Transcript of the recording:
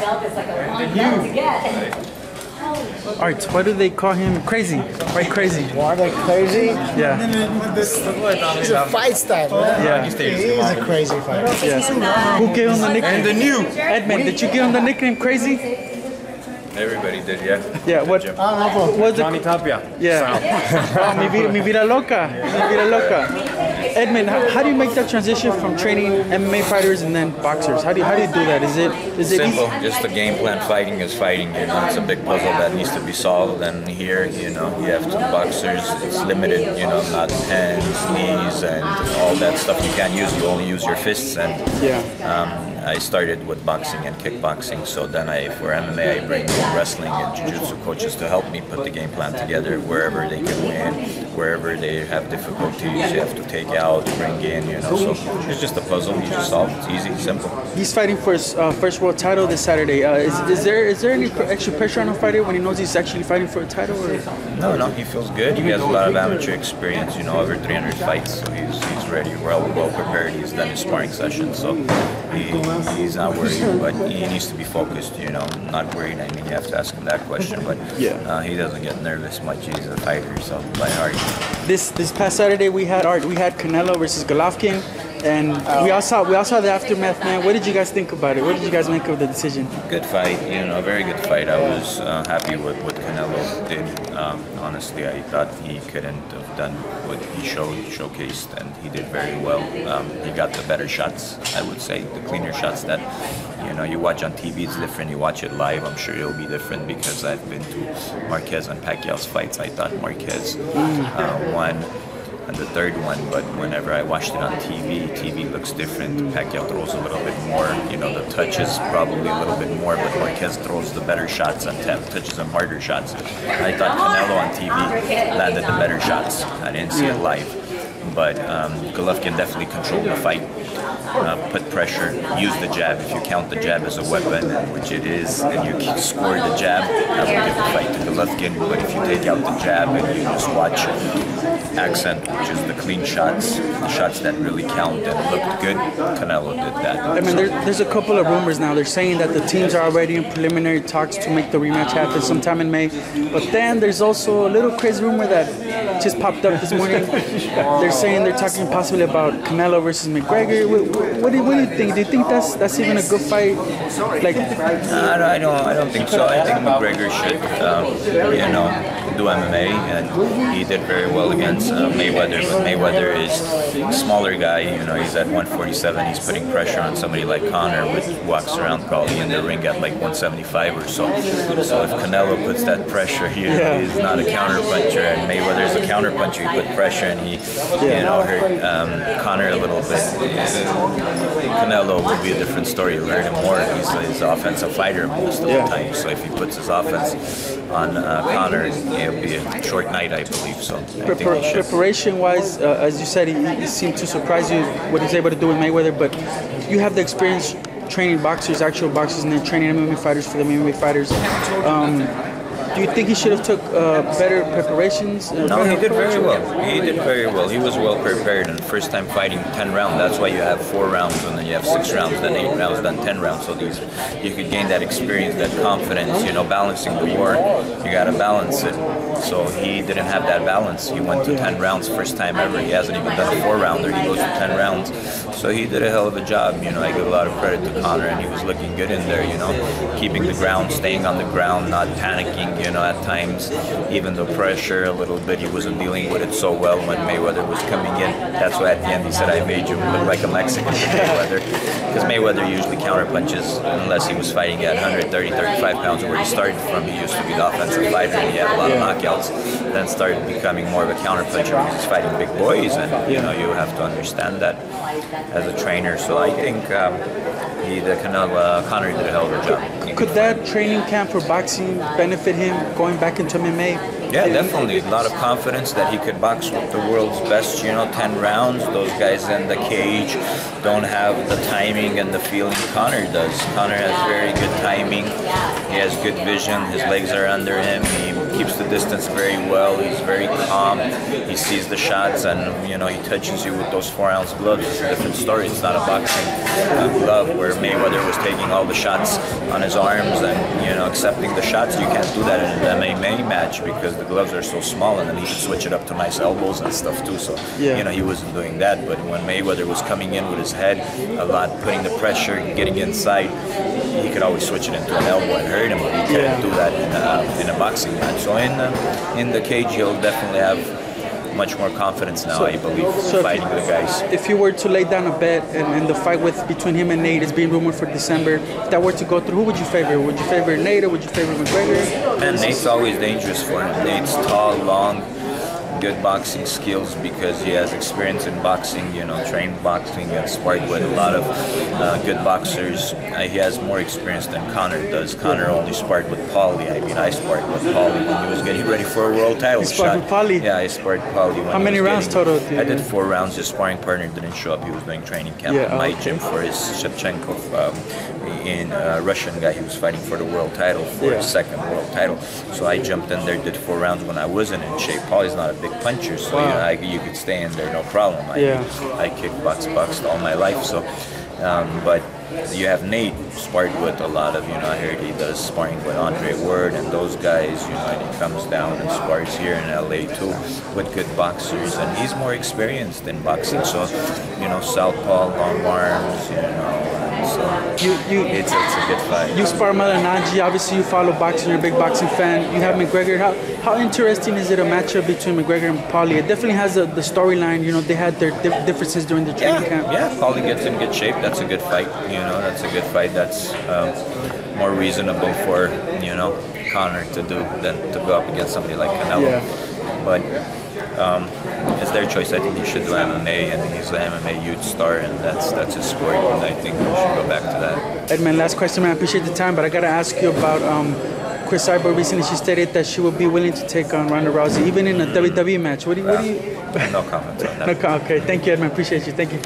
belt is like a long belt to get. Alright, why do they call him crazy? Right, crazy. Why are they crazy? Yeah. He's a fight style, man. Yeah. He's a crazy fighter. Yeah. Who gave him the nickname? And the new Edmund, did you give him the nickname Crazy? everybody did, yeah. Yeah. What? What's Johnny Tapia. Yeah. Oh, mi vida loca. Mi vida loca. Edmund, how do you make that transition from training MMA fighters and then boxers? How do you do that? Is it Simple. easy? Just the game plan. Fighting is fighting. You know, it's a big puzzle that needs to be solved. And here, you know, you have two boxers. It's limited. You know, not hands, knees, and all that stuff you can't use. You only use your fists. And I started with boxing and kickboxing. So then for MMA, I bring in wrestling and jiu-jitsu coaches to help me put the game plan together. Wherever they can win, wherever they have difficulties, you have to take out, bring in. You know, so it's just a puzzle. You just solve it. It's easy, simple. He's fighting for his first world title this Saturday. Is there any extra pressure on a fighter when he knows he's actually fighting for a title? Or? No, he feels good. He has a lot of amateur experience, you know, over 300 fights, so he's ready, well prepared. He's done his sparring session, so he's not worried, but he needs to be focused, you know, not worried. I mean, you have to ask him that question, but he doesn't get nervous much. He's a fighter, so by heart. This past Saturday we had Canelo versus Golovkin. And we all saw the aftermath, man. What did you guys think about it? What did you guys make of the decision? Good fight, you know, very good fight. I was happy with what Canelo did. Honestly, I thought he couldn't have done what he showcased, and he did very well. He got the better shots, I would say, the cleaner shots that, you know, you watch on TV, it's different. You watch it live, I'm sure it'll be different because I've been to Marquez and Pacquiao's fights. I thought Marquez won and the third one, but whenever I watched it on TV looks different. Pacquiao throws a little bit more, you know, the touches probably a little bit more, but Marquez throws the better shots and touches them harder shots. I thought Canelo on TV landed the better shots. I didn't see it live, but Golovkin definitely controlled the fight. Put pressure, use the jab. If you count the jab as a weapon, which it is, and you score the jab, that will give the fight to Golovkin. But if you take out the jab and you just watch accent, which is the clean shots, the shots that really count and looked good, Canelo did that. I mean, there's a couple of rumors now. They're saying that the teams are already in preliminary talks to make the rematch happen sometime in May. But then there's also a little crazy rumor that just popped up this morning. They're saying they're talking possibly about Canelo versus McGregor. What do you think? Do you think that's even a good fight? Like, I don't think so. I think McGregor should, you know, do MMA, and he did very well against Mayweather. But Mayweather is a smaller guy. You know, he's at 147. He's putting pressure on somebody like Conor, which walks around probably in the ring at like 175 or so. So if Canelo puts that pressure, he's not a counter puncher, and Mayweather's a counter puncher. He put pressure and he, you know, hurt Conor a little bit. Canelo will be a different story. You learn him more. He's an offensive fighter most of the time. So if he puts his offense on Conor, it'll be a short night, I believe. So preparation-wise, as you said, he seemed to surprise you what he's able to do with Mayweather. But you have the experience training boxers, actual boxers, and then training MMA fighters for the MMA fighters. Do you think he should have took better preparations? No, he did very well. He did very well. He was well prepared. And first time fighting 10 rounds, that's why you have 4 rounds, and then you have 6 rounds, then 8 rounds, then 10 rounds. So you could gain that experience, that confidence, you know, balancing the war. You got to balance it. So he didn't have that balance. He went to 10 rounds first time ever. He hasn't even done a 4-rounder. He goes to 10 rounds. So he did a hell of a job. You know, I give a lot of credit to Conor, and he was looking good in there, you know, keeping the ground, staying on the ground, not panicking. You know, at times, even the pressure a little bit, he wasn't dealing with it so well when Mayweather was coming in. That's why at the end he said, I made you look like a Mexican to Mayweather. Because Mayweather usually counter punches unless he was fighting at 130, 35 pounds where he started from. He used to be the offensive fighter and he had a lot of knockouts. Then started becoming more of a counter puncher when he's fighting big boys, and you know, you have to understand that as a trainer. So I think Conor did a hell of a job. Could that training camp for boxing benefit him going back into MMA? Yeah, definitely. A lot of confidence that he could box with the world's best, you know, 10 rounds. Those guys in the cage don't have the timing and the feeling Conor does. Conor has very good timing. He has good vision. His legs are under him. He keeps the distance very well. He's very calm. He sees the shots, and you know, he touches you with those 4-ounce gloves. It's a different story. It's not a boxing glove where Mayweather was taking all the shots on his arms and, you know, accepting the shots. You can't do that in an MMA match because the gloves are so small, and then he could switch it up to nice elbows and stuff too. So you know, he wasn't doing that. But when Mayweather was coming in with his head a lot, putting the pressure, getting inside, he could always switch it into an elbow and hurt him. But he can't do that in a boxing match. So in the cage, he'll definitely have much more confidence now, I believe, fighting the guys. If you were to lay down a bet and the fight between him and Nate is being rumored for December, if that were to go through, who would you favor? Would you favor Nate or would you favor McGregor? And Nate's always dangerous for him. Nate's tall, long, good boxing skills because he has experience in boxing, you know, trained boxing and sparred with a lot of good boxers. He has more experience than Conor does. Conor only sparred with Paulie. I mean, I sparred with Paulie when he was getting ready for a world title shot. Sparred with Paulie? Yeah, I sparred Paulie. How many rounds total? I did 4 rounds. His sparring partner didn't show up. He was doing training camp in my gym for his Shevchenkov, in Russian guy. He was fighting for the world title, for his second world title. So I jumped in there, did 4 rounds when I wasn't in shape. Paulie's not a big puncher, so you know, you could stay in there no problem. I kickboxed all my life, so but you have Nate sparred with a lot of, you know, I heard he does sparring with Andre Ward and those guys, you know, and he comes down and spars here in LA too with good boxers, and he's more experienced in boxing, so, you know, southpaw, long arms, you know. So it's a good fight. You spar Malanaji, obviously you follow boxing, you're a big boxing fan. You have McGregor. How interesting is it, a matchup between McGregor and Paulie? It definitely has the storyline, you know, they had their differences during the training camp. Yeah, Paulie gets in good shape. That's a good fight, you know, that's a good fight. That's more reasonable for, you know, Conor to do than to go up against somebody like Canelo. But it's their choice. I think he should do MMA, and he's an MMA youth star, and that's his sport, and I think we should go back to that. Edmund, last question, man. I appreciate the time, but I gotta ask you about Chris Cyborg. Recently, she stated that she would be willing to take on Ronda Rousey, even in a WWE match. What do you? No comment on that. Okay, thank you, Edmund. Appreciate you. Thank you.